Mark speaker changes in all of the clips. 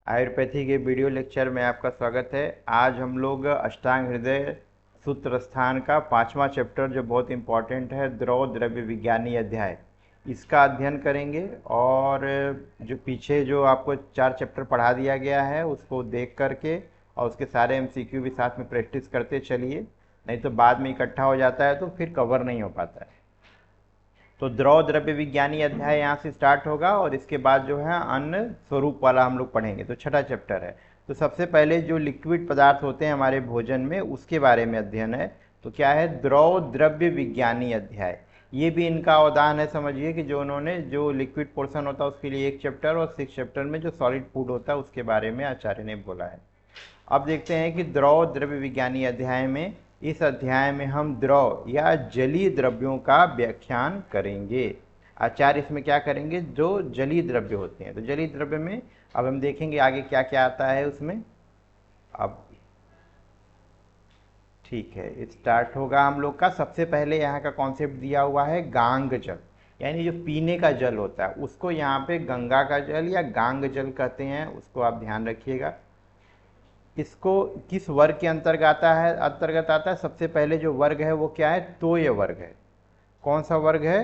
Speaker 1: आयुर्वेदिक के video lecture में आपका स्वागत है। आज हम लोग अष्टांग हृदय सूत्र स्थान का 5वां चैप्टर जो बहुत इम्पोर्टेंट है, द्रव द्रव्य विज्ञानी अध्याय, इसका अध्ययन करेंगे। और जो पीछे जो आपको 4 चैप्टर पढ़ा दिया गया है उसको देख करके और उसके सारे एमसीक्यू भी साथ में प्रैक्टिस करते चलिए, नहीं तो बाद में इकट्ठा हो जाता है तो फिर कवर नहीं हो पाता है। तो द्रव द्रव्य विज्ञानी अध्याय यहाँ से स्टार्ट होगा और इसके बाद जो है अन्न स्वरूप वाला हम लोग पढ़ेंगे। तो छठा चैप्टर है। तो सबसे पहले जो लिक्विड पदार्थ होते हैं हमारे भोजन में उसके बारे में अध्ययन है। तो क्या है? द्रव द्रव्य विज्ञानी अध्याय। ये भी इनका अवदान है, समझिए कि जो उन्होंने जो लिक्विड पोर्शन होता है उसके लिए एक चैप्टर और 6 चैप्टर में जो सॉलिड फूड होता है उसके बारे में आचार्य ने बोला है। अब देखते हैं कि द्रव द्रव्य विज्ञानी अध्याय में, इस अध्याय में हम द्रव या जलीय द्रव्यों का व्याख्यान करेंगे। आचार्य इसमें क्या करेंगे? जो जलीय द्रव्य होते हैं। तो जलीय द्रव्य में अब हम देखेंगे आगे क्या क्या आता है उसमें। अब ठीक है, स्टार्ट होगा हम लोग का। सबसे पहले यहाँ का कॉन्सेप्ट दिया हुआ है गांग जल, यानी जो पीने का जल होता है उसको यहाँ पे गंगा का जल या गांग जल कहते हैं, उसको आप ध्यान रखिएगा। इसको किस वर्ग के अंतर्गत आता है? सबसे पहले जो वर्ग है वो क्या है? तोय वर्ग है। कौन सा वर्ग है?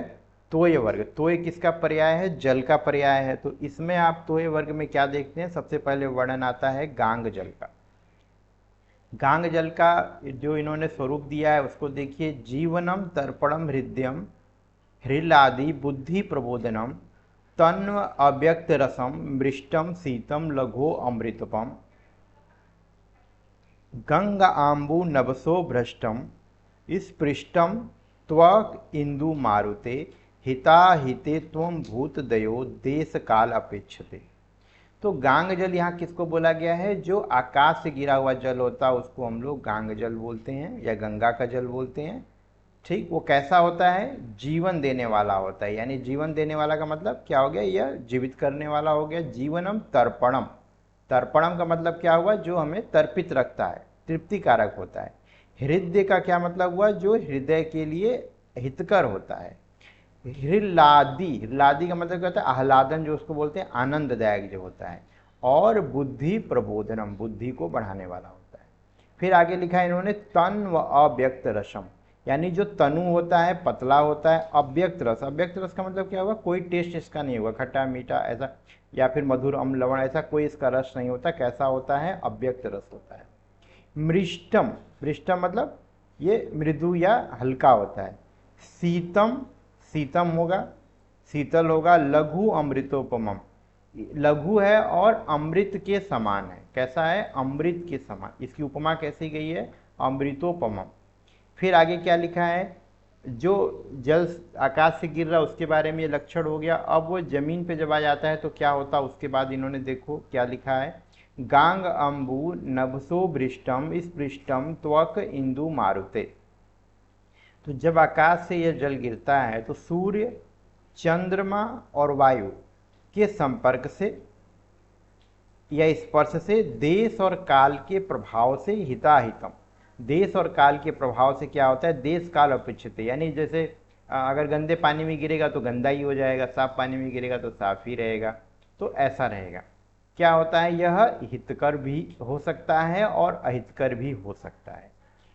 Speaker 1: तोय वर्ग। तोय किसका पर्याय है? जल का पर्याय है। तो इसमें आप तोय वर्ग में क्या देखते हैं? सबसे पहले वर्णन आता है गांग जल का। गांग जल का जो इन्होंने स्वरूप दिया है उसको देखिए। जीवनम तर्पणम हृदयम हृलादि बुद्धि प्रबोधनम तन्व अव्यक्त रसम मृष्टम शीतम लघो अमृतपम गंग आंबु नवसो भ्रष्टम स्पृष्टम त्वक इंदु मारुते हिताहिते त्वं भूत दयो देश काल अपेक्षते। तो गांग जल यहाँ किसको बोला गया है? जो आकाश से गिरा हुआ जल होता है उसको हम लोग गांग जल बोलते हैं या गंगा का जल बोलते हैं। ठीक, वो कैसा होता है? जीवन देने वाला होता है। यानी जीवन देने वाला का मतलब क्या हो गया? यह जीवित करने वाला हो गया। जीवनम तर्पणम, तर्पणम का मतलब क्या हुआ? जो हमें तर्पित रखता है, तृप्तिकारक होता है। हृदय का क्या मतलब हुआ? जो हृदय के लिए हितकर होता है। हृलादि, हृलादि का मतलब क्या होता है? आह्लादन, जो उसको बोलते हैं आनंददायक जो होता है। और बुद्धि प्रबोधनम, बुद्धि को बढ़ाने वाला होता है। फिर आगे लिखा है इन्होंने तन व अव्यक्त रसम, यानी जो तनु होता है पतला होता है। अव्यक्त रस, अव्यक्त रस का मतलब क्या होगा? कोई टेस्ट इसका नहीं होगा, खट्टा मीठा ऐसा, या फिर मधुर अम्ल लवण, ऐसा कोई इसका रस नहीं होता। कैसा होता है? अव्यक्त रस होता है। मृष्टम, मृष्टम मतलब ये मृदु या हल्का होता है। शीतम, शीतम होगा, शीतल होगा। लघु अमृतोपमम, लघु है और अमृत के समान है। कैसा है? अमृत के समान। इसकी उपमा कैसी गई है? अमृतोपमम। फिर आगे क्या लिखा है? जो जल आकाश से गिर रहा है उसके बारे में ये लक्षण हो गया। अब वो जमीन पे जब आ जाता है तो क्या होता है? उसके बाद इन्होंने देखो क्या लिखा है। गांग अंबु नभसो भृष्टम स्पृष्टम त्वक इंदु मारुते। तो जब आकाश से यह जल गिरता है तो सूर्य, चंद्रमा और वायु के संपर्क से या स्पर्श से देश और काल के प्रभाव से हिताहितम, देश और काल के प्रभाव से क्या होता है? देश काल अपेक्षित, यानी जैसे अगर गंदे पानी में गिरेगा तो गंदा ही हो जाएगा, साफ पानी में गिरेगा तो साफ ही रहेगा। तो ऐसा रहेगा। क्या होता है? यह हितकर भी हो सकता है और अहितकर भी हो सकता है।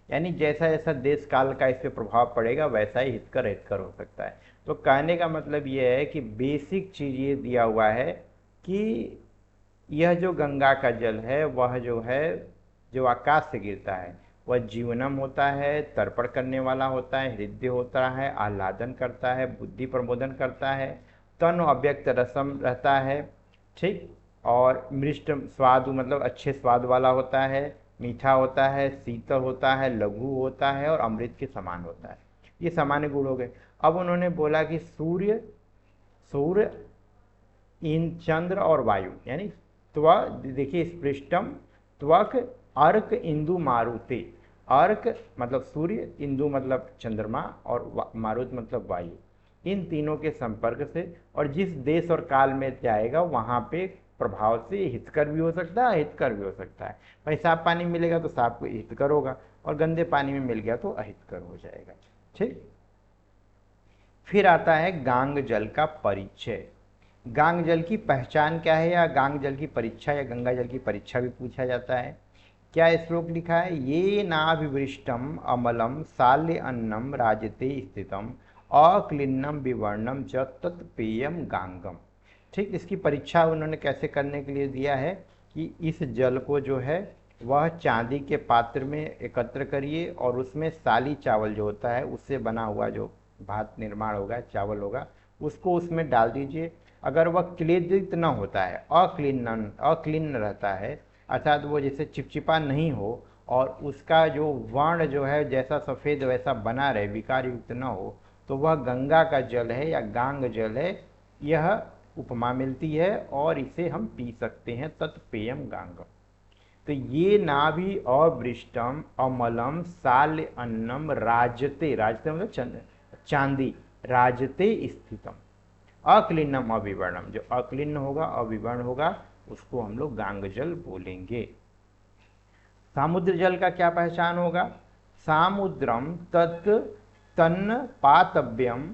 Speaker 1: यानी जैसा जैसा देश काल का इस पर प्रभाव पड़ेगा वैसा ही हितकर अहितकर हो सकता है। तो कहने का मतलब ये है कि बेसिक चीज़ ये दिया हुआ है कि यह जो गंगा का जल है वह जो है, जो आकाश से गिरता है वह जीवनम होता है, तर्पण करने वाला होता है, हृदय होता है, आह्लादन करता है, बुद्धि प्रबोधन करता है, तन अव्यक्त रसम रहता है। ठीक, और मृष्ट स्वाद मतलब अच्छे स्वाद वाला होता है, मीठा होता है, शीतल होता है, लघु होता है और अमृत के समान होता है। ये सामान्य गुण हो गए। अब उन्होंने बोला कि सूर्य, सूर्य, इन चंद्र और वायु, यानी त्वक, देखिए स्पृष्टम, त्वक, अर्क, इंदु मारुति। अर्क मतलब सूर्य, इंदु मतलब चंद्रमा और मारुत मतलब वायु, इन तीनों के संपर्क से और जिस देश और काल में जाएगा वहाँ पे प्रभाव से हितकर भी हो सकता है, अहितकर भी हो सकता है। भाई साफ पानी मिलेगा तो साफ हितकर होगा और गंदे पानी में मिल गया तो अहितकर हो जाएगा। ठीक, फिर आता है गांग जल का परिचय। गांग जल की पहचान क्या है, या गांग जल की परीक्षा या गंगा जल की परीक्षा भी पूछा जाता है। क्या श्लोक लिखा है, ये नाभिवृष्टम अमलम साल्य अन्नम राजते स्थितम अक्लिन्नम विवर्णम च तत्पेयम गांगम। ठीक, इसकी परीक्षा उन्होंने कैसे करने के लिए दिया है कि इस जल को जो है वह चांदी के पात्र में एकत्र करिए और उसमें साली चावल जो होता है उससे बना हुआ जो भात निर्माण होगा, चावल होगा, उसको उसमें डाल दीजिए। अगर वह क्लेदित न होता है, अक्लीन रहता है, अर्थात वो जैसे चिपचिपा नहीं हो और उसका जो वर्ण जो है जैसा सफ़ेद वैसा बना रहे, विकार युक्त न हो, तो वह गंगा का जल है या गांग जल है, यह उपमा मिलती है और इसे हम पी सकते हैं। तत्पेयम गांगम। तो ये नाभि अवृष्टम अमलम साल्य अन्नम राजते, राजते मतलब चांदी, राजते स्थितम अक्लिन्नम अविवर्णम, जो अक्लिन्न होगा अविवर्ण होगा उसको हम लोग गांग जल बोलेंगे। समुद्र जल का क्या पहचान होगा, सामुद्रम तत् तन्न पातव्यम,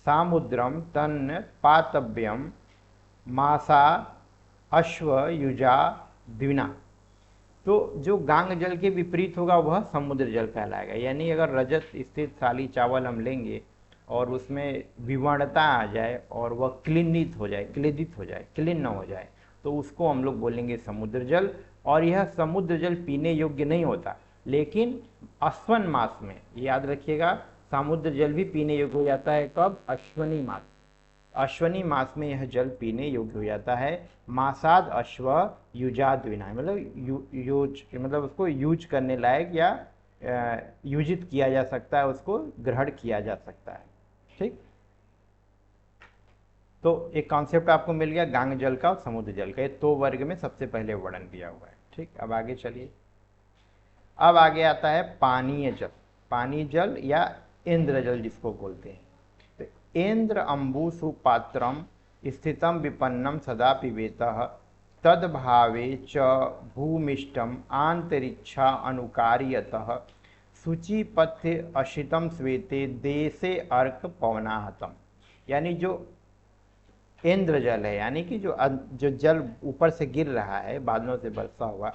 Speaker 1: सामुद्रम तन्न पातव्यम मासा अश्व युजा द्विना। तो जो गांग जल के विपरीत होगा वह समुद्र जल कहलाएगा। यानी अगर रजत स्थित साली चावल हम लेंगे और उसमें विवर्णता आ जाए और वह क्लिन्नित हो जाए, क्लेदित हो जाए, क्लिन्न हो जाए, तो उसको हम लोग बोलेंगे समुद्र जल। और यह समुद्र जल पीने योग्य नहीं होता, लेकिन अश्वन मास में, याद रखिएगा, समुद्र जल भी पीने योग्य हो जाता है। कब, अश्वनी मास, अश्वनी मास में यह जल पीने योग्य हो जाता है। मासाद अश्व युजाद विना, मतलब यूज, मतलब उसको यूज करने लायक या यूजित किया जा सकता है, उसको ग्रहण किया जा सकता है। ठीक, तो एक कॉन्सेप्ट आपको मिल गया गांग जल का और समुद्र जल का, ये दो वर्ग में सबसे पहले वर्णन दिया हुआ है। ठीक, अब आगे चलिए। अब आगे आता है पानीय जल। पानी जल या इंद्र जल जिसको बोलते हैं। इंद्र अम्बुसु पात्रम स्थितम विपन्नम सदा पिबेतः तद्भावे च भूमिष्टम आंतरिक्षा अनुकार्यतः शुचिपथ्य अशितम श्वेते देशे अर्क पवनाहतम। यानी जो इंद्र जल है, यानी कि जो जल ऊपर से गिर रहा है, बादलों से बरसा हुआ,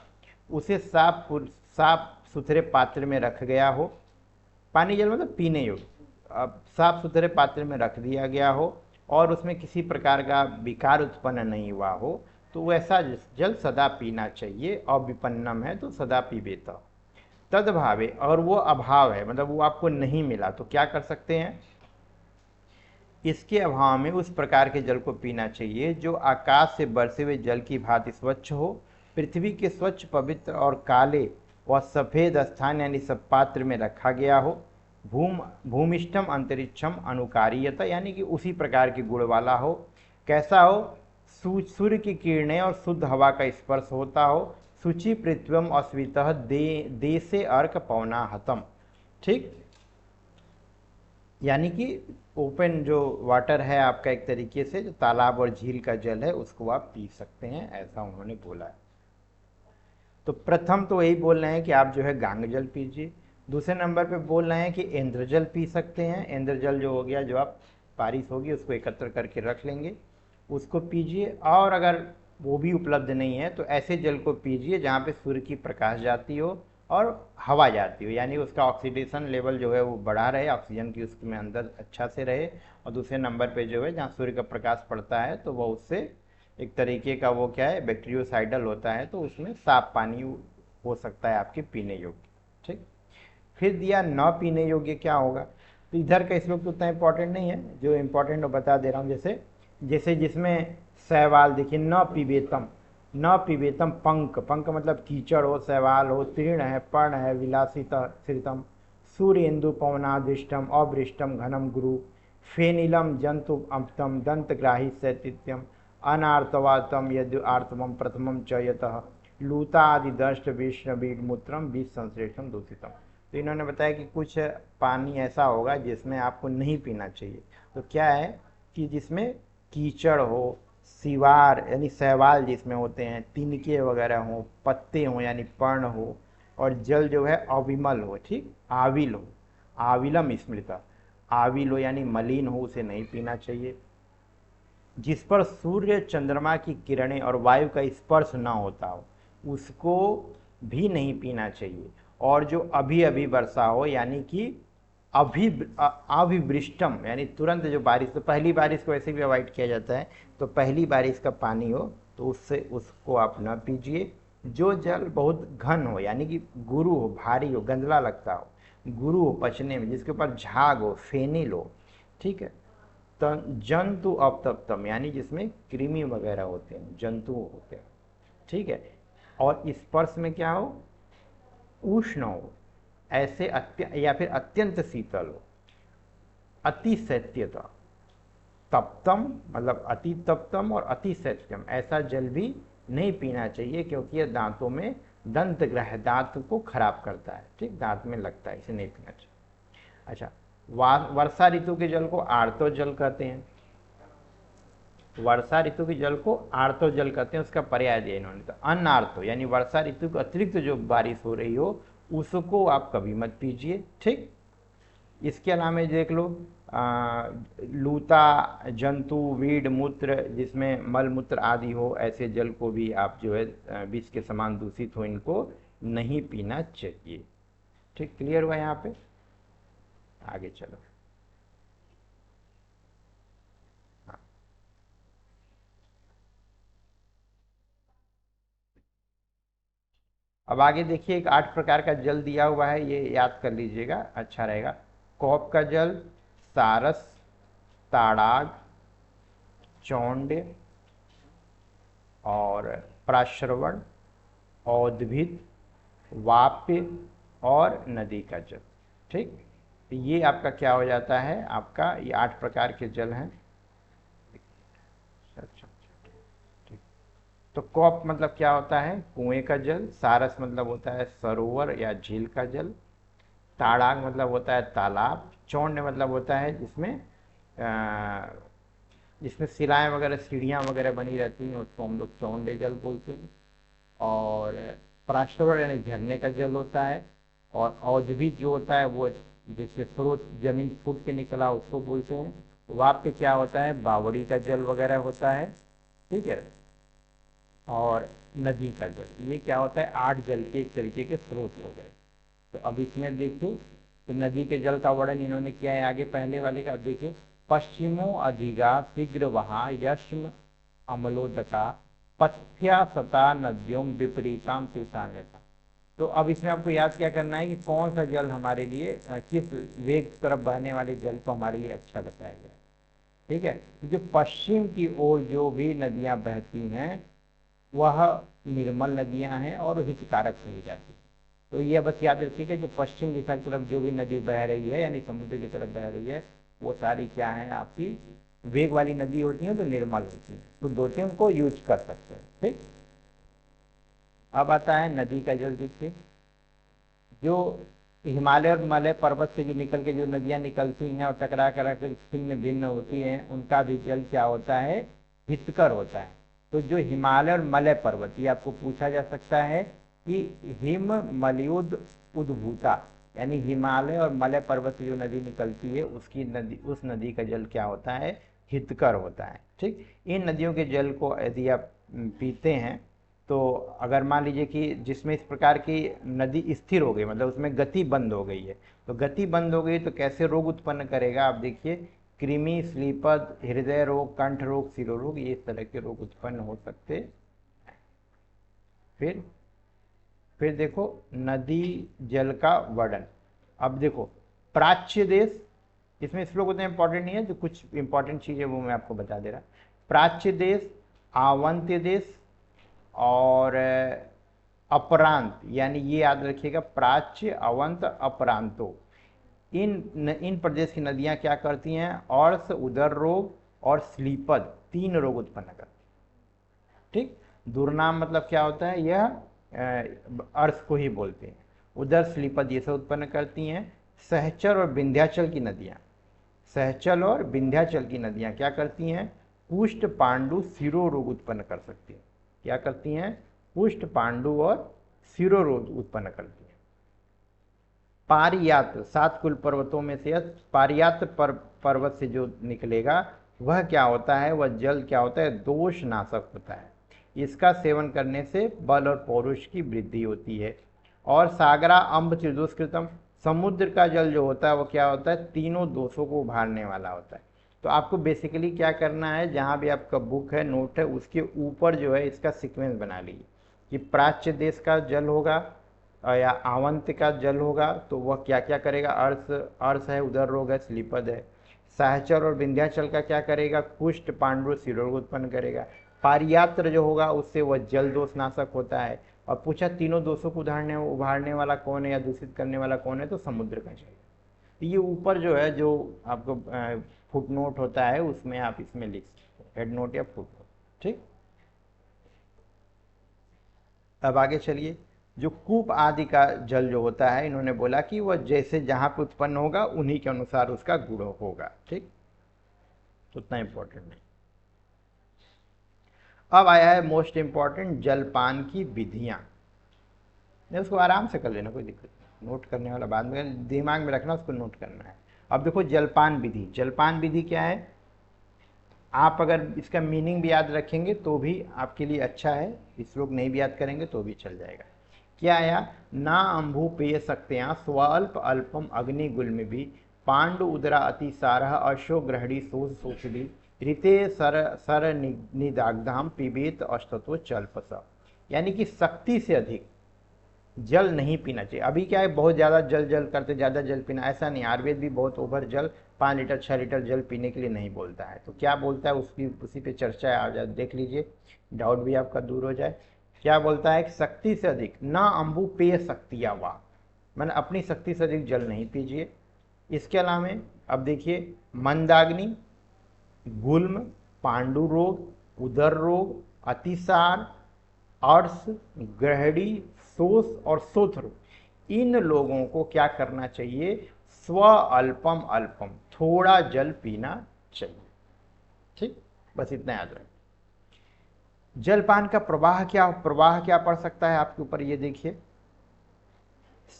Speaker 1: उसे साफ सुथरे पात्र में रख गया हो। पानी जल मतलब पीने योग्य, अब साफ सुथरे पात्र में रख दिया गया हो और उसमें किसी प्रकार का विकार उत्पन्न नहीं हुआ हो, तो वैसा जल सदा पीना चाहिए। अविपन्नम है तो सदा पीबेता। तद्भावे, और वो अभाव है, मतलब वो आपको नहीं मिला, तो क्या कर सकते हैं, इसके अभाव में उस प्रकार के जल को पीना चाहिए जो आकाश से बरसे हुए जल की भांति स्वच्छ हो, पृथ्वी के स्वच्छ पवित्र और काले व सफ़ेद स्थान यानी सब पात्र में रखा गया हो। भूमिष्ठम अंतरिक्षम अनुकार्यता, यानी कि उसी प्रकार के गुण वाला हो। कैसा हो, सूर्य की किरणें और शुद्ध हवा का स्पर्श होता हो। शुचि पृथ्वम अस्वितः देशे अर्क पवना हतम। ठीक, यानी कि ओपन जो वाटर है आपका, एक तरीके से जो तालाब और झील का जल है उसको आप पी सकते हैं, ऐसा उन्होंने बोला है। तो प्रथम तो यही बोल रहे हैं कि आप जो है गांग जल पीजिए। दूसरे नंबर पे बोल रहे हैं कि इंद्रजल पी सकते हैं। इंद्रजल जो हो गया, जो आप बारिश होगी उसको एकत्र करके रख लेंगे, उसको पीजिए। और अगर वो भी उपलब्ध नहीं है तो ऐसे जल को पीजिए जहाँ पे सूर्य की प्रकाश जाती हो और हवा जाती हो, यानी उसका ऑक्सीडेशन लेवल जो है वो बढ़ा रहे, ऑक्सीजन की उसमें अंदर अच्छा से रहे। और दूसरे नंबर पे जो है जहाँ सूर्य का प्रकाश पड़ता है तो वह उससे एक तरीके का वो क्या है, बैक्टीरियोसाइडल होता है, तो उसमें साफ पानी हो सकता है आपके पीने योग्य। ठीक, फिर दिया न पीने योग्य क्या होगा, तो इधर का श्लोक तो उतना इंपॉर्टेंट नहीं है, जो इंपॉर्टेंट बता दे रहा हूँ। जैसे जैसे जिसमें शैवाल, देखिए न पीबेतम, न पीबेतम पंक, पंक मतलब कीचड़ हो, शैवाल हो, तीर्ण है, पर्ण है, विलासिता श्रितम, सूर्येन्दु पवनादिष्टम अवृष्टम घनम गुरु, फेनिलम जंतु अप्तम दंतग्राही सैतित्यम अनार्तवातम यदि आर्तवम प्रथमम च यतः लूतादिदष्ट विष्णवीमूत्रम बीज संश्लेषम दूषितम। तो इन्होंने बताया कि कुछ पानी ऐसा होगा जिसमें आपको नहीं पीना चाहिए। तो क्या है कि जिसमें कीचड़ हो, सिवार यानी शैवाल जिसमें होते हैं, तिनके वगैरह हो, पत्ते हों यानी पर्ण हो, और जल जो है अविमल हो, ठीक, आविल हो, आविलम स्मृता, आविल हो यानी मलिन हो उसे नहीं पीना चाहिए, जिस पर सूर्य चंद्रमा की किरणें और वायु का स्पर्श न होता हो उसको भी नहीं पीना चाहिए, और जो अभी अभी वर्षा हो यानी कि अभिवृष्टम यानी तुरंत जो बारिश, तो पहली बारिश को ऐसे भी अवॉइड किया जाता है, तो पहली बारिश का पानी हो तो उससे उसको आप न पीजिए। जो जल बहुत घन हो यानी कि गुरु हो, भारी हो, गंदला लगता हो, गुरु हो पचने में, जिसके ऊपर झाग हो, फेनिल हो, ठीक है। जंतु अपतप्तम यानी जिसमें कृमि वगैरह होते हैं, जंतु होते हैं, ठीक है। और स्पर्श में क्या हो, उष्ण हो, ऐसे या फिर अत्यंत शीतल हो, अति शैत्यता, तप्तम मतलब अति तप्तम और अति शैत्यम, ऐसा जल भी नहीं पीना चाहिए क्योंकि यह दांतों में दंत ग्रह, दांत को खराब करता है, ठीक, दांत में लगता है, इसे नहीं पीना चाहिए। अच्छा, वर्षा ऋतु के जल को आर्तो जल कहते हैं, वर्षा ऋतु के जल को आर्तो जल कहते हैं, उसका पर्याय दिया इन्होंने, तो अनार्तो यानी वर्षा ऋतु के अतिरिक्त जो बारिश हो रही हो उसको आप कभी मत पीजिए, ठीक। इसके अलावा देख लो लूता, जंतु, वीड, मूत्र जिसमें मल मूत्र आदि हो, ऐसे जल को भी आप जो है विष के समान दूषित हो इनको नहीं पीना चाहिए, ठीक। क्लियर हुआ यहाँ पे, आगे चलो। अब आगे देखिए, एक 8 प्रकार का जल दिया हुआ है, ये याद कर लीजिएगा, अच्छा रहेगा। कौप का जल, सारस, ताड़ाग, चौंड और प्राश्रवण, औद्भिद, वाप्य और नदी का जल, ठीक। तो ये आपका क्या हो जाता है, आपका ये 8 प्रकार के जल हैं। अच्छा, ठीक। तो कौप मतलब क्या होता है, कुएं का जल। सारस मतलब होता है सरोवर या झील का जल। ताड़ाग मतलब होता है तालाब। चौंड मतलब होता है जिसमें सिलाएं वगैरह, सीढ़ियाँ वगैरह बनी रहती हैं, उसको हम लोग चौंडे जल बोलते हैं। और प्राश्रवण यानी झरने का जल होता है। और औद्भिद जो होता है वो जिससे स्रोत जमीन फूट के निकला उसको बोलते हैं। वाप्य क्या होता है, बावड़ी का जल वगैरह होता है, ठीक है। और नदी का जल, ये क्या होता है, 8 जल के एक तरीके के स्रोत हो गए। तो अब इसमें देखिए, तो नदी के जल का वर्णन इन्होंने किया है आगे पहले वाले का, देखिए पश्चिमो अधिगा शीघ्र वहा यश्म अमलोदका पथ्या सता नद्यों विपरीताम तीर्थान्यता। तो अब इसमें आपको याद क्या करना है कि कौन सा जल हमारे लिए, किस वेग तरफ बहने वाले जल को हमारे लिए अच्छा बताया गया, ठीक है। जो पश्चिम की ओर जो भी नदियां बहती हैं वह निर्मल नदियां हैं और हितकारक कही जाती है। तो ये बस याद रखिएगा, जो पश्चिम दिशा की तरफ जो भी नदी बह रही है यानी समुद्र की तरफ बह रही है वो सारी क्या है, आपकी वेग वाली नदी होती है, तो निर्मल होती है, तो दो तीन को यूज कर सकते हैं, ठीक। अब आता है नदी का जल। देखिए, जो हिमालय और मलय पर्वत से जो निकल के जो नदियां निकलती हैं और टकरा कर छिन्न भिन्न होती हैं, उनका भी जल क्या होता है, हितकर होता है। तो जो हिमालय और मलय पर्वत, ये आपको पूछा जा सकता है कि हिम मलयुद उद्भूता यानी हिमालय और मलय पर्वत से जो नदी निकलती है उसकी नदी, उस नदी का जल क्या होता है, हितकर होता है, ठीक। इन नदियों के जल को यदि आप पीते हैं तो अगर मान लीजिए कि जिसमें इस प्रकार की नदी स्थिर हो गई, मतलब उसमें गति बंद हो गई है, तो गति बंद हो गई तो कैसे रोग उत्पन्न करेगा, आप देखिए कृमि, श्लीपद, हृदय रोग, कंठ रोग, शिरोरोग, ये इस तरह के रोग उत्पन्न हो सकते हैं। फिर देखो नदी जल का वर्णन। अब देखो प्राच्य देश, इसमें श्लोक उतने इंपॉर्टेंट नहीं है, जो कुछ इंपॉर्टेंट चीज है वो मैं आपको बता दे रहा। प्राच्य देश, आवंत्य देश और अपरांत, यानी ये याद रखिएगा, प्राच्य, अवंत, अपरांतो, इन प्रदेश की नदियां क्या करती हैं, अर्श, उदर रोग और स्लीपद, 3 रोग उत्पन्न करती हैं, ठीक। दुर्नाम मतलब क्या होता है, यह अर्श को ही बोलते हैं। उदर, स्लीपद ये सब उत्पन्न करती हैं। सहचर और विंध्याचल की नदियां, सहचल और विंध्याचल की नदियां क्या करती हैं, कुष्ठ, पांडु, सिरो रोग उत्पन्न कर सकती हैं। क्या करती हैं, कुष्ठ, पांडु और सिरो रोग उत्पन्न करती हैं। पारियात्र, 7 कुल पर्वतों में से पारियात्र पर्वत से जो निकलेगा वह क्या होता है, वह जल क्या होता है, दोष नाशक होता है। इसका सेवन करने से बल और पौरुष की वृद्धि होती है। और सागरा अम्ब त्रिदोषकृतम, समुद्र का जल जो होता है वो क्या होता है, तीनों दोषों को उभारने वाला होता है। तो आपको बेसिकली क्या करना है, जहाँ भी आपका बुक है, नोट है, उसके ऊपर जो है इसका सीक्वेंस बना लीजिए कि प्राच्य देश का जल होगा या आवंत का जल होगा तो वह क्या क्या करेगा, अर्श है, उदर रोग है, स्लीपद है। सहचर और विंध्याचल का क्या करेगा, कुष्ठ पांडु शिरोग उत्पन्न करेगा। पारियात्र जो होगा उससे वह जल दोष नाशक होता है। और पूछा तीनों दोषों को उभारने वाला कौन है या दूषित करने वाला कौन है, तो समुद्र का जल। तो ये ऊपर जो है, जो आपको फुट नोट होता है उसमें आप इसमें लिख सकते हैं, हेड नोट या फुट नोट। ठीक, अब आगे चलिए। जो कूप आदि का जल जो होता है, इन्होंने बोला कि वह जैसे जहां पे उत्पन्न होगा उन्हीं के अनुसार उसका गुण होगा। ठीक, तो उतना इंपॉर्टेंट नहीं। अब आया है मोस्ट इंपॉर्टेंट, जलपान की विधियां। उसको आराम से कर लेना, कोई दिक्कत नहीं, नोट करने वाला बाद में दिमाग में रखना, उसको नोट करना है। अब देखो जलपान विधि, जलपान विधि क्या है, आप अगर इसका मीनिंग भी याद रखेंगे तो भी आपके लिए अच्छा है, श्लोक नहीं भी याद करेंगे तो भी चल जाएगा। क्या आया, ना अम्भू पेय सक्त्या स्वल्प अल्पम अग्नि गुल्म भी पांडु उदरा अतिसारः अशो ग्रहणी सोस सोचली ऋते सर निदाग्धाम पिबेत अष्टतो चल्पस। यानी कि शक्ति से अधिक जल नहीं पीना चाहिए। अभी क्या है, बहुत ज़्यादा जल करते, ज़्यादा जल पीना, ऐसा नहीं। आयुर्वेद भी बहुत ओवर जल 5 लीटर 6 लीटर जल पीने के लिए नहीं बोलता है। तो क्या बोलता है, उसकी उसी पे चर्चा आ जाए, देख लीजिए, डाउट भी आपका दूर हो जाए। क्या बोलता है कि शक्ति से अधिक, ना अम्बु पेय शक्तिया वाह, मैंने अपनी शक्ति से अधिक जल नहीं पीजिए। इसके अलावा अब देखिए, मंदाग्नि, गुल्म, पांडु रोग, उदर रोग, अतिसार, अर्श, ग्रहणी, शोष और शोथ, इन लोगों को क्या करना चाहिए, स्व अल्पम अल्पम, थोड़ा जल पीना चाहिए। ठीक, बस इतना याद रखें। जलपान का प्रवाह क्या पड़ सकता है आपके ऊपर, ये देखिए।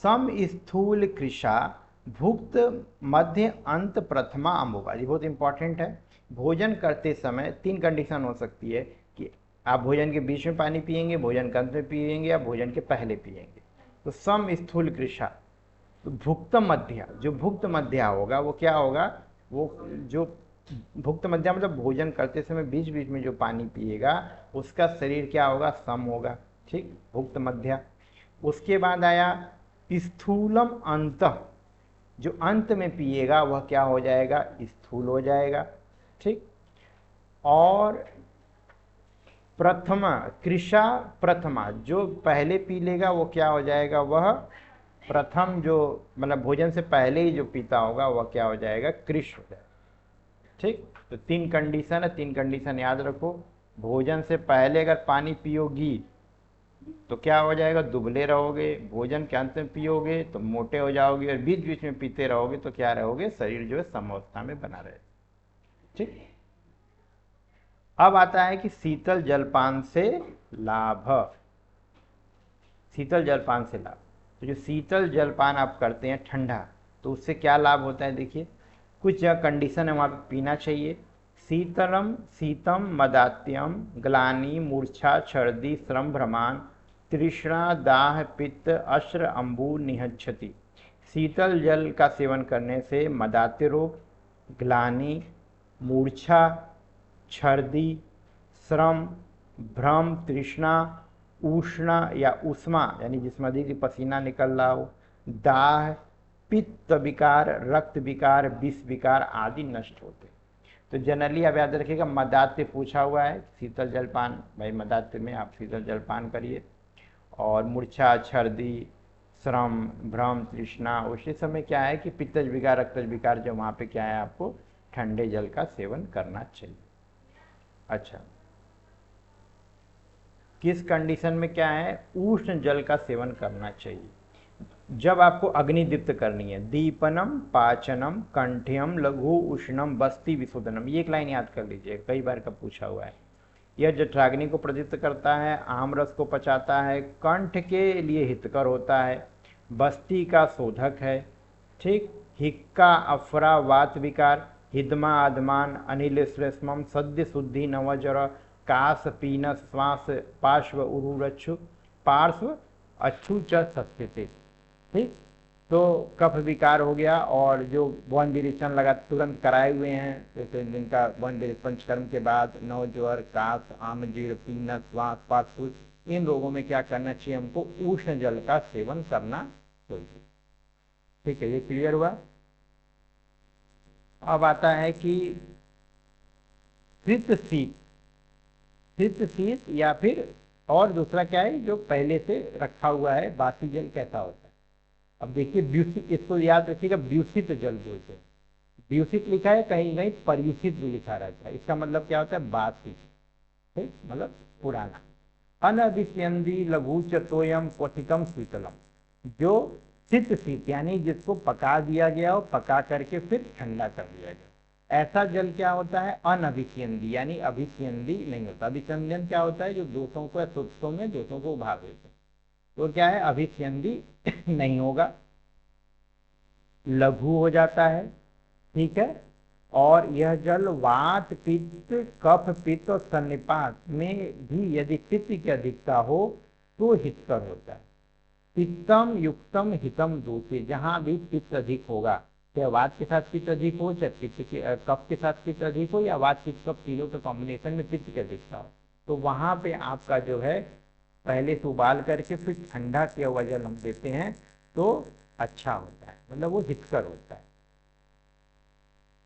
Speaker 1: सम स्थूल कृषा भुक्त मध्य अंत प्रथमा अम्बुबा, ये बहुत इंपॉर्टेंट है। भोजन करते समय 3 कंडीशन हो सकती है कि आप भोजन के बीच में पानी पिएंगे, भोजन के अंत में पिएंगे, या भोजन के पहले पिएंगे। तो सम स्थूल कृषा, तो भुक्त मध्य, जो भुक्त मध्या होगा वो क्या होगा, वो जो भुक्त मध्या मतलब भोजन करते समय बीच बीच में जो पानी पिएगा उसका शरीर क्या होगा, सम होगा। ठीक, भुक्त मध्या। उसके बाद आया स्थूलम अंत, जो अंत में पिएगा वह क्या हो जाएगा, स्थूल हो जाएगा। ठीक, और प्रथमा कृषा प्रथमा, जो पहले पी लेगा वो क्या हो जाएगा, वह प्रथम, जो मतलब भोजन से पहले ही जो पीता होगा वह क्या हो जाएगा, कृष हो जाएगा। ठीक, तो 3 कंडीशन है, 3 कंडीशन याद रखो। भोजन से पहले अगर पानी पियोगी तो क्या हो जाएगा, दुबले रहोगे। भोजन के अंत में पियोगे तो मोटे हो जाओगे, और बीच बीच में पीते रहोगे तो क्या रहोगे, शरीर जो है समवस्था में बना रहे। ठीक, अब आता है कि शीतल जलपान से लाभ। शीतल जलपान से लाभ, तो जो शीतल जलपान आप करते हैं ठंडा, तो उससे क्या लाभ होता है, देखिए कुछ जगह कंडीशन है वहाँ पे पीना चाहिए। शीतलम शीतम मदात्यम ग्लानि मूर्छा छर्दी श्रम भ्रमान तृष्णा दाह पित्त अश्र अम्बु निहच्छति। शीतल जल का सेवन करने से मदात्य रोग, ग्लानि, मूर्छा, छर्दी, श्रम, भ्रम, तृष्णा, उष्णा या उष्मा यानी जिसमें अधिक पसीना निकल रहा हो, दाह, पित्त विकार, रक्त विकार, विष विकार आदि नष्ट होते। तो जनरली आप याद रखिएगा, मदात्य पूछा हुआ है, शीतल जलपान, भाई मदात्य में आप शीतल जलपान करिए। और मूर्छा, छर्दी, श्रम, भ्रम, तृष्णा, उसी समय क्या है कि पित्तज विकार, रक्तज विकार, जो वहाँ पे क्या है, आपको ठंडे जल का सेवन करना चाहिए। अच्छा, किस कंडीशन में क्या है, उष्ण जल का सेवन करना चाहिए। जब आपको अग्निदीप्त करनी है, दीपनम पाचनम कंठ्यम लघु उष्णम बस्ती विशोधनम, ये एक लाइन याद कर लीजिए, कई बार का पूछा हुआ है। यह जठराग्नि को प्रदीप्त करता है, आमरस को पचाता है, कंठ के लिए हितकर होता है, बस्ती का शोधक है। ठीक। हिक्का अफरा वात विकार, हिदमा आदमान अनिल श्लेष्मम सद्य शुद्धि नवजर काश पीनस श्वास पार्श्व उरुरक्षु पार्श्व अच्छु च सत्यते। ठीक। तो कफ विकार हो गया, और जो वन निरीक्षण लगा तुरंत कराए हुए हैं, जैसे जिनका वन पंचकर्म के बाद नवज्वर काश आमजीर पीनस श्वास पार्श्व, इन रोगों में क्या करना चाहिए, हमको उष्ण जल का सेवन करना चाहिए। ठीक है, ये क्लियर हुआ। अब आता है कि शीत शीत, शीत शीत या फिर और दूसरा क्या है, जो पहले से रखा हुआ है बासी जल कैसा होता है। अब देखिए ब्यूसित, इसको याद रखिएगा, ब्यूसित जल बोलते हैं। ब्यूसित लिखा है, कहीं कहीं परयूसित भी लिखा रहता है। इसका मतलब क्या होता है, बासी। ठीक, मतलब पुराना। अनभिष्यंदी लघु चतोयम क्वथितम शीतलम, जो शीत शीत यानी जिसको पका दिया गया हो, पका करके फिर ठंडा कर दिया गया, ऐसा जल क्या होता है, अनभिष्यंदी, यानी अभिष्यंदी नहीं होता। अभिष्यंदन क्या होता है, जो दोषों को या सुप्तों में दोषों को उभार देते हैं, तो क्या है, अभिष्यंदी नहीं होगा, लघु हो जाता है। ठीक है। और यह जल वात पित्त कफ पित्त और सन्निपात में भी यदि पित्त की अधिकता हो तो हितकर होता है। पित्तम युक्तम हितम दोषे, जहां भी पित्त अधिक होगा, चाहे वात के साथ पित्त अधिक हो, चाहे पित्त के कफ के साथ पित्त अधिक हो, या वात पित्त कफ तीनों के कॉम्बिनेशन में पित्त की अधिकता हो, तो वहां पे आपका जो है पहले से उबाल करके फिर ठंडा किया हुआ जल हम देते हैं तो अच्छा होता है, मतलब वो हितकर होता है।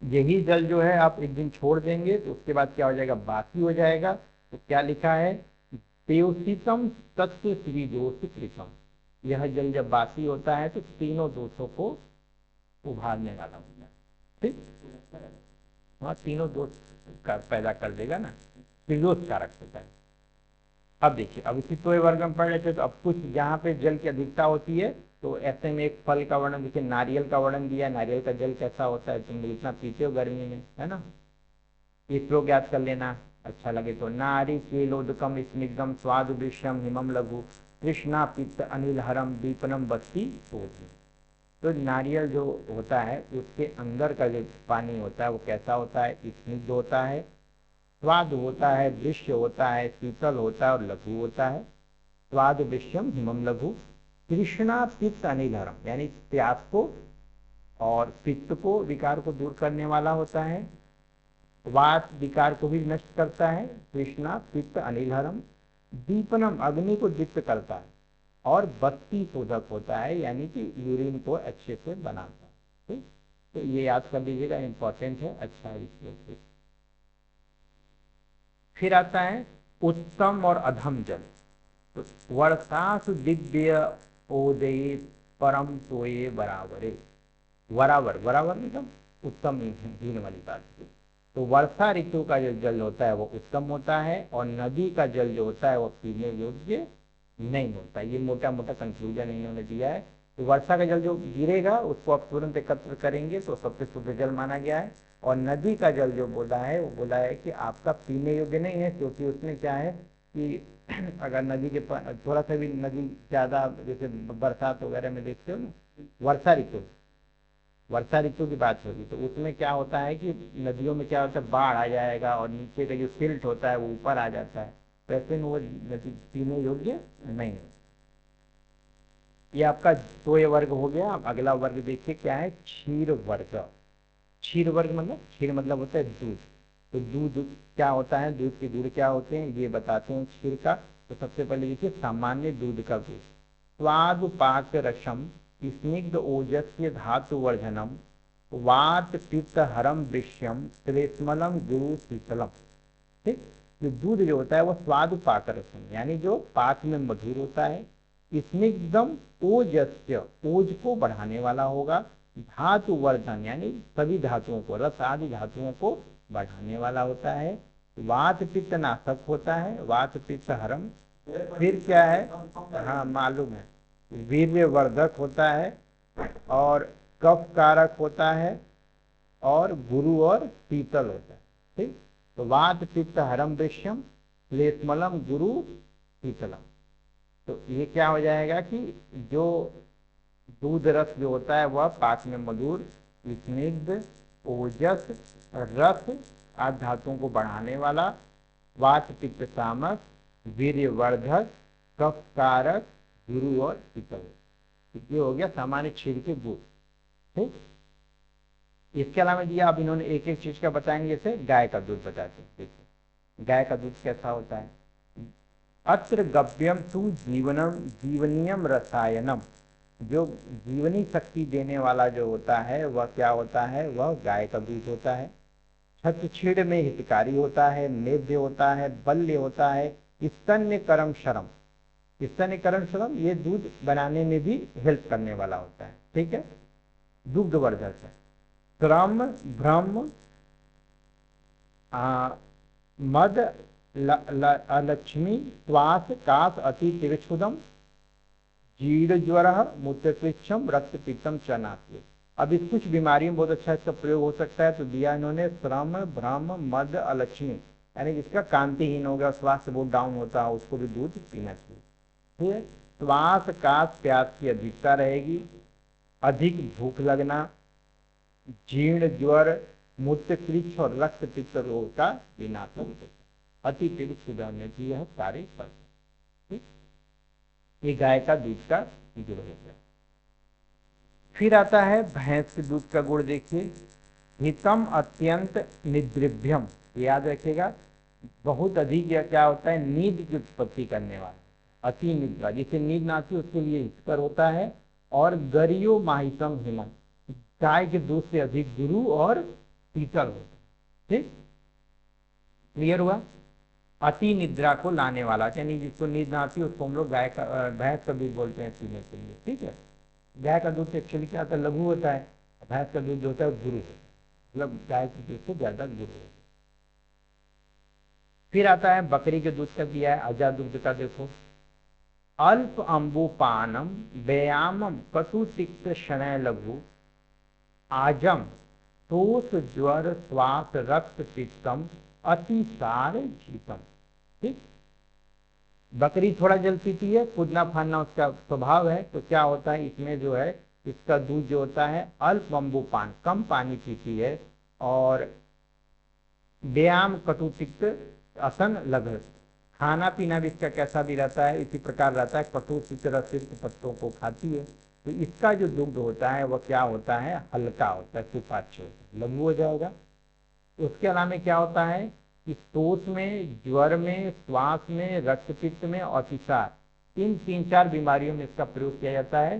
Speaker 1: यही जल जो है आप एक दिन छोड़ देंगे तो उसके बाद क्या हो जाएगा, बासी हो जाएगा। तो क्या लिखा है, पेयोसितम तत्व श्री दोषितम, यह जल जब बासी होता है तो तीनों दोषों को उभारने वाला होता है। ठीक, हाँ, तीनों दोष का पैदा कर देगा ना, निर्दोष कारक होता है। अब देखिए, अब इसी तो वर्ग में पढ़ लेते, तो अब कुछ जहाँ पे जल की अधिकता होती है, तो ऐसे में एक फल का वर्णन, देखिए नारियल का वर्णन दिया, नारियल का जल कैसा होता है, तुम इतना पीते हो गर्मी में, है ना, ये श्लोक याद कर लेना अच्छा लगे तो। नारी केलोदकम स्निग्धम स्वाद विषम हिमम लघु कृष्णा पित्त अनिल हरम दीपनम बत्ती सोती। तो नारियल जो होता है उसके अंदर का जो पानी होता है वो कैसा होता है, स्निग्ध होता है, स्वाद होता है, दृश्य होता है, शीतल होता है और लघु होता है। स्वाद विषम हिमम लघु कृष्णा पित्त अनिलहरम, यानी प्यास को और पित्त को विकार को दूर करने वाला होता है, वात विकार को भी नष्ट करता है, कृष्णा पित्त अनिलहरम, दीपनम अग्नि को दीप्त करता है, और बत्ती शोधक होता है, यानी कि यूरिन को अच्छे से बनाता है। ठीक, तो ये याद कर लीजिएगा, इंपॉर्टेंट है, अच्छा है इसलिए। फिर आता है उत्तम और अधम जल। तो वर्षासु दिव्य ओदये परम तोये बराबरे, बराबर बराबर मतलब उत्तम हीन वाली बात। तो वर्षा ऋतु का जो जल होता है वो उत्तम होता है, और नदी का जल जो होता है वो पीने योग्य नहीं होता। ये मोटा मोटा कंक्लूजन इन्होंने दिया है। तो वर्षा का जल जो गिरेगा उसको आप तुरंत एकत्र करेंगे तो सबसे शुद्ध जल माना गया है, और नदी का जल जो बोला है वो बोला है कि आपका पीने योग्य नहीं है, क्योंकि उसमें क्या है कि अगर नदी के थोड़ा सा भी नदी ज्यादा, जैसे बरसात वगैरह में देखते हो ना, वर्षा ऋतु की बात होगी, तो उसमें क्या होता है कि नदियों में क्या होता है, बाढ़ आ जाएगा और नीचे का जो सिल्ट होता है वो ऊपर आ जाता है, वैसे में वो नदी पीने योग्य नहीं है। ये आपका तो ये वर्ग हो गया। अब अगला वर्ग देखिए क्या है, क्षीर वर्ग। क्षीर वर्ग मतलब, क्षीर मतलब होता है दूध। तो दूध क्या होता है, दूध के गुण क्या होते हैं ये बताते हैं क्षीर का। तो सबसे पहले देखिए सामान्य दूध का गुण, स्वाद पाक रसम स्निग्ध ओजस्य धातु वर्धनम वात पित्त हरम विषयम श्लेष्मलम गुरु शीतलम। ठीक, जो दूध जो होता है वो स्वाद पाक रसम, यानी जो पाक में मधुर होता है, स्निग्धम ओजस्य, ओज को बढ़ाने वाला होगा, धातु वर्धन यानी सभी धातुओं को, रस आदि धातुओं को बढ़ाने वाला होता है, वात पित्त नाशक होता है, वात पित्त हरम, फिर क्या है, हाँ मालूम है, वीर्यवर्धक होता है, और कफ कारक होता है, और गुरु और शीतल होता है। ठीक, तो वात पित्त हरम विषयम श्लेष्मलम गुरु शीतलम। तो ये क्या हो जाएगा कि जो दूध रस जो होता है वह पाक में मधुर, स्निग्ध, ओजस, रस आदि धातुओं को बढ़ाने वाला, वात पित्त शामक, वीर्यवर्धक, कफ कारक, गुरु और शीतल। ये हो गया सामान्य क्षीर के दूध। ठीक, इसके अलावा दिया अब इन्होंने एक एक चीज का बताएंगे, जैसे गाय का दूध बताते हैं। देखिए गाय का दूध कैसा होता है। अत्र गव्यम तु जीवनम जीवनीयम रसायनम, जो जीवनी शक्ति देने वाला जो होता है वह क्या होता है, वह गाय का दूध होता है। छत्र में हितकारी होता है, मेध्य होता है, बल्य होता है, स्तन्य करम शरम, स्तन्य करम शरम, ये दूध बनाने में भी हेल्प करने वाला होता है। ठीक है, दुग्धवर्धक है। क्रम भ्रम मद अलक्ष्मी श्वास काश अति तिरछुदम जीर्ण ज्वर मूत्रकृच्छम रक्त पित्तम चनाते। अब इस कुछ बीमारियों में बहुत अच्छा इसका प्रयोग हो सकता है। तो दिया इन्होंने श्रम भ्रम मद अलक्ष्मी, यानी जिसका कांतिहीन हो गया, स्वास्थ्य बहुत डाउन होता है, उसको भी दूध पीना चाहिए। ठीक है, श्वास काश प्यास की अधिकता रहेगी, अधिक भूख लगना, जीर्ण ज्वर मूत्रकृच्छ और रक्त पित्त रोग का विनाश होता है। अति पीड़ित सुधारने की यह कार्य करते हैं। ये गाय का दूध का गुण हो गया। फिर आता है भैंस के दूध का गुण। देखिए, हितम अत्यंत निद्रिभ्यम, याद रखिएगा, बहुत अधिक या क्या होता है, नींद की उत्पत्ति करने वाला, अति निद्रा, जिसे नींद ना आती उसके लिए हितकर होता है। और गरियो माहितम हिमन, गाय के दूध से अधिक गुरु और शीतल होता है। ठीक, क्लियर हुआ। अति निद्रा को लाने वाला, यानी जिसको नींद ना आती उसको हम लोग गाय का भैंस का दूध बोलते हैं पीने के लिए। ठीक है, गाय का दूध एक्चुअली क्या होता है, लघु होता है, भैंस का दूध जो होता है गुरु होता है, मतलब गाय के दूध से ज्यादा गुरु होता है। फिर आता है बकरी के दूध का दिया है, अजा दूध का। देखो, अल्प अम्बुपानम व्यायामम कटु तिक्त शनय लघु आजम तोष ज्वर श्वास रक्त पित्तम अतिसार जीतम। ठीक, बकरी थोड़ा जल पीती है, कूदना फानना उसका स्वभाव है, तो क्या होता है इसमें जो है, इसका दूध जो होता है अल्प अम्बुपान, कम पानी पीती है, और व्यायाम कटुतिक्त असन लघु, खाना पीना भी इसका कैसा भी रहता है, इसी प्रकार रहता है, कटुतिक्त रसिक पत्तों को खाती है। तो इसका जो दुग्ध होता है वह क्या होता है, हल्का होता है, सुपाच्य होता है, लघु हो जाएगा। उसके अलावा क्या होता है कि तोष में, ज्वर में, श्वास में, रक्तपित्त में और अतिसार, इन 3-4 बीमारियों में इसका प्रयोग किया जाता है।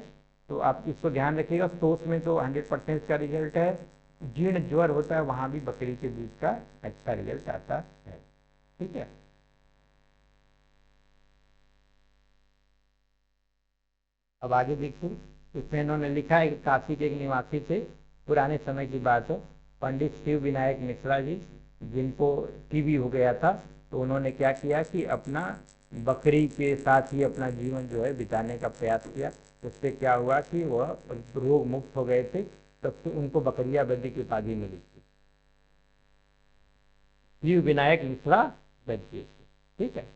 Speaker 1: तो आप इसको ध्यान रखिएगा। तोष में तो 100% इसका रिजल्ट है। जीर्ण ज्वर होता है वहां भी बकरी के दूध का अच्छा रिजल्ट आता है। ठीक है, अब आगे देखिए, इसमें इन्होंने लिखा है, काशी के एक निवासी थे, पुराने समय की बात है, पंडित शिव विनायक मिश्रा जी, जिनको टीबी हो गया था। तो उन्होंने क्या किया कि अपना बकरी के साथ ही अपना जीवन जो है बिताने का प्रयास किया। उससे क्या हुआ कि वह रोग मुक्त हो गए थे। तब तो उनको बकरिया वैद्य की उपाधि मिली थी, शिव विनायक मिश्रा वैद्य। ठीक है,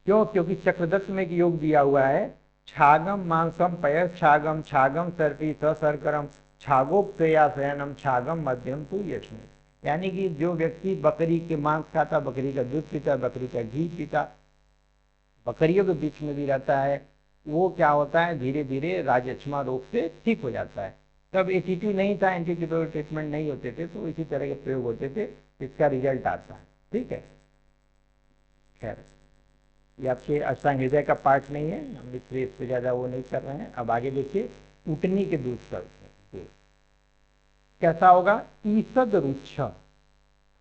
Speaker 1: क्यों, क्योंकि चक्रदत्त में एक योग दिया हुआ है, छागम मांसम पय छागम छागम सर्पी सर्करम छागोपयासयनम छागम मध्यम तु यशमी। यानी कि जो व्यक्ति बकरी के मांस खाता, बकरी का दूध पीता, बकरी का घी पीता, बकरियों के बीच में भी रहता है, वो क्या होता है, धीरे धीरे राजक्षमा रोग से ठीक हो जाता है। तब एटीटी नहीं था, एंटीटीटोरल ट्रीटमेंट नहीं होते थे, तो इसी तरह के प्रयोग होते थे, इसका रिजल्ट आता है। ठीक है, खैर ये आपके अष्टांग हृदय का पार्ट नहीं है, हम इससे ज्यादा वो नहीं कर रहे हैं। अब आगे देखिए, उटनी के दूध का कैसा होगा, ईसद रुच्छ,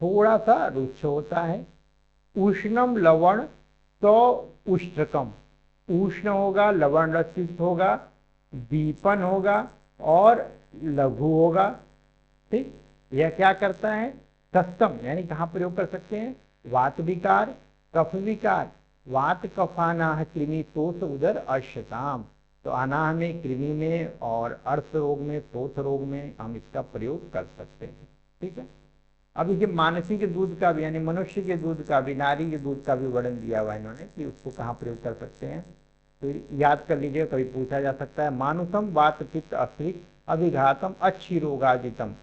Speaker 1: थोड़ा सा रुच्छ होता है, उष्णम लवण तो उष्णकम, उष्ण होगा, लवण रसित होगा, दीपन होगा और लघु होगा। ठीक, यह क्या करता है, सस्तम, यानी कहाँ प्रयोग कर सकते हैं, वात विकार, कफ विकार, वात कफानाह कृमि तोष उदर अर्शताम। तो अनाह में, कृमि में और अर्थ रोग में, तोष रोग में हम इसका प्रयोग कर सकते हैं। ठीक है, अब ये मानसी के दूध का भी, यानी मनुष्य के दूध का भी, नारी के दूध का भी वर्णन दिया हुआ है इन्होंने कि उसको कहाँ प्रयोग कर सकते हैं। तो याद कर लीजिए, कभी पूछा जा सकता है। मानुषम वात पित्त अस्त्रिक अभिघातम अच्छी रोगाजितम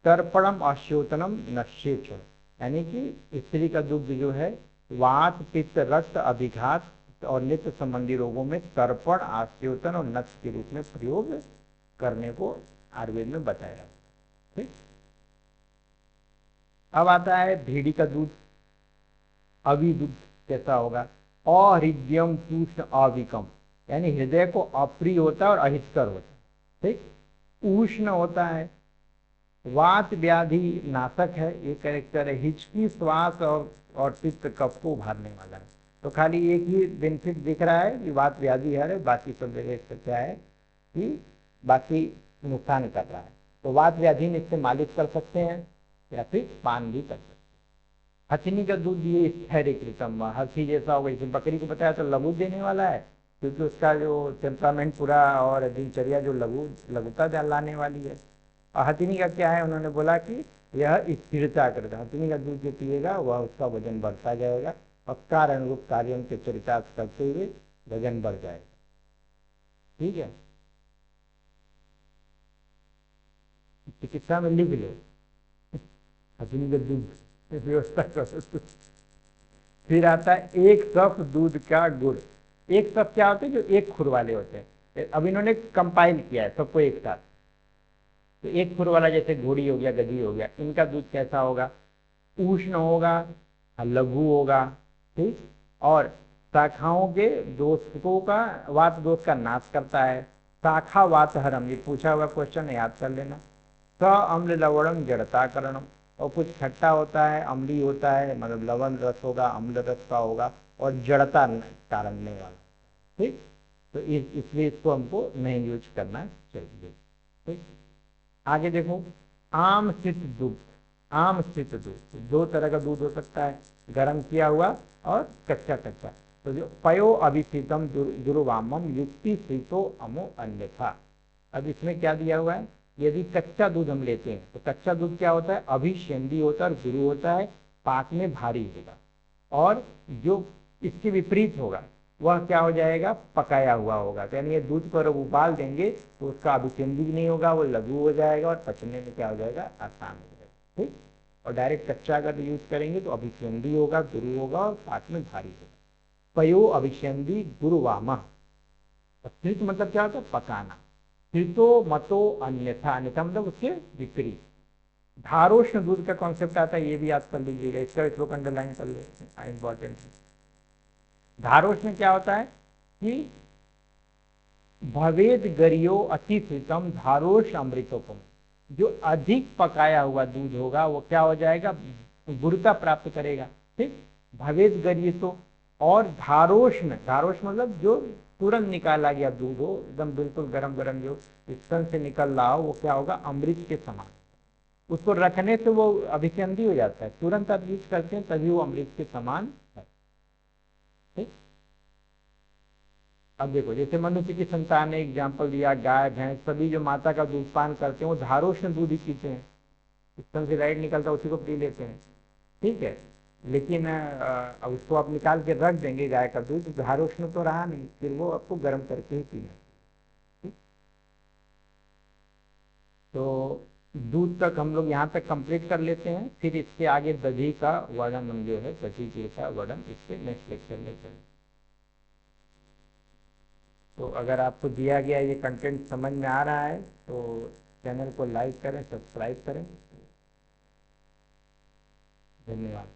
Speaker 1: तर्पणम अश्योतनम नश्येच। यानी कि स्त्री का दुग्ध जो है वात पित्त रक्त अभिघात और नित्य संबंधी रोगों में तर्पण आस्योतन और नक्ष के रूप में प्रयोग करने को आयुर्वेद में बताया। ठीक, अब आता है भेड़ी का दूध। अविदुग्ध कैसा होगा? अहृदयम तूष्ण अविकम, यानी हृदय को अप्रिय होता है और अहितकर होता है। ठीक, उष्ण होता है, वात व्याधि नाशक है, ये कैरेक्टर है। हिचकी श्वास और पित्त कफ को उभारने वाला है। तो खाली एक ही बेनिफिट दिख रहा है कि वात व्याधि है, बाकी सब जगह क्या है कि बाकी नुकसान कर रहा है। तो वात व्याधि में इससे मालिश कर सकते हैं या फिर पान भी कर सकते हैं। हथिनी का दूध ये स्थैर्यकृतम, हाथी जैसा होगा। जैसे बकरी को बताया तो लघु देने वाला है, क्योंकि उसका जो टेम्परामेंट पूरा और दिनचर्या जो लघुता लाने वाली है। और हथिनी का क्या है, उन्होंने बोला कि यह स्थिरता करता है। हथिनी का दूध जो पिएगा वह उसका वजन बढ़ता जाएगा और कार्य अनुरूप कार्यों के चरितार्थ करते हुए वजन बढ़ जाएगा। ठीक है, चिकित्सा में लिख लो हथिनी का दूध व्यवस्था करो। फिर आता है एक सफ दूध का गुड़। एक सफ क्या होते हैं? जो एक खुर वाले होते हैं। अब इन्होंने कंपाइल किया है सबको एक साथ। तो एक खुर वाला जैसे घोड़ी हो गया, गधी हो गया, इनका दूध कैसा होगा? उष्ण होगा, लघु होगा। ठीक, और शाखाओं के दोषों का, वात दोष का नाश करता है। शाखा वात हरम, ये पूछा हुआ क्वेश्चन है, याद कर लेना। स अम्ल लवणम जड़ता करणम, और कुछ खट्टा होता है, अम्लीय होता है, मतलब लवण रस होगा, अम्ल रस का होगा, और जड़ता कारणने वाला। ठीक, तो इसलिए इसको हमको नहीं यूज करना चाहिए। ठीक, आगे देखो, आम स्थित दूध। आम स्थित दूध, दो तरह का दूध हो सकता है, गर्म किया हुआ और कच्चा कच्चा। तो जो पयो अभिषितम दुर्वामम युक्ति स्थितो अमो अन्यथा। अब इसमें क्या दिया हुआ है? यदि कच्चा दूध हम लेते हैं तो कच्चा दूध क्या होता है? अभिषेंदी होता है और गुरु होता है, पाक में भारी होगा। और जो इसके विपरीत होगा वह क्या हो जाएगा? पकाया हुआ होगा। तो यानी ये दूध को अगर उबाल देंगे तो उसका अभिषेंदी नहीं होगा, वो लघु हो जाएगा और पचने में क्या हो जाएगा? आसान हो जाएगा। ठीक, और डायरेक्ट कच्चा अगर यूज करेंगे तो अभिषेंदी होगा, गुरु होगा और पाक में भारी होगा। पयो अभिषेंदी गुरुवामा। स्थित मतलब क्या होता है? पकाना। स्थितो मतो अन्यथा, अन्यथा मतलब उसके विपरीत। धारोष्ण दूध का कॉन्सेप्ट आता है, ये भी याद कर लीजिएगा, इसका श्लोक अंडरलाइन कर लो, इंपॉर्टेंट। धारोष्ण क्या होता है कि भवेद गरियो अतिथितम धारोष अमृतोपम। जो अधिक पकाया हुआ दूध होगा वो क्या हो जाएगा? गुरुता प्राप्त करेगा। ठीक, भवेद गरियो। और धारोष्ण, धारोष्ण मतलब जो तुरंत निकाला गया दूध हो, एकदम बिल्कुल गरम गरम जो स्तन से निकल रहा हो, वो क्या होगा? अमृत के समान। उसको रखने से वो अभिसंधि हो जाता है, तुरंत आप यूज करते हैं तभी वो अमृत के समान है। ठीक, अब देखो, जैसे मनुष्य की संतान ने एग्जाम्पल दिया, गाय भैंस सभी जो माता का दूध पान करते हैं वो धारोष्ण दूध ही पीते हैं, स्तन से डायरेक्ट निकलता है उसी को पी लेते हैं। ठीक है, लेकिन उसको आप निकाल के रख देंगे गाय का दूध, धारोष्ण तो रहा नहीं, फिर वो आपको गर्म करके ही पीना। तो दूध तक हम लोग यहाँ तक कंप्लीट कर लेते हैं, फिर इसके आगे दही का वर्णन हम जो है, दही का वर्णन इसके नेक्स्ट लेक्चर में करें। तो अगर आपको दिया गया ये कंटेंट समझ में आ रहा है तो चैनल को लाइक करें, सब्सक्राइब करें। धन्यवाद।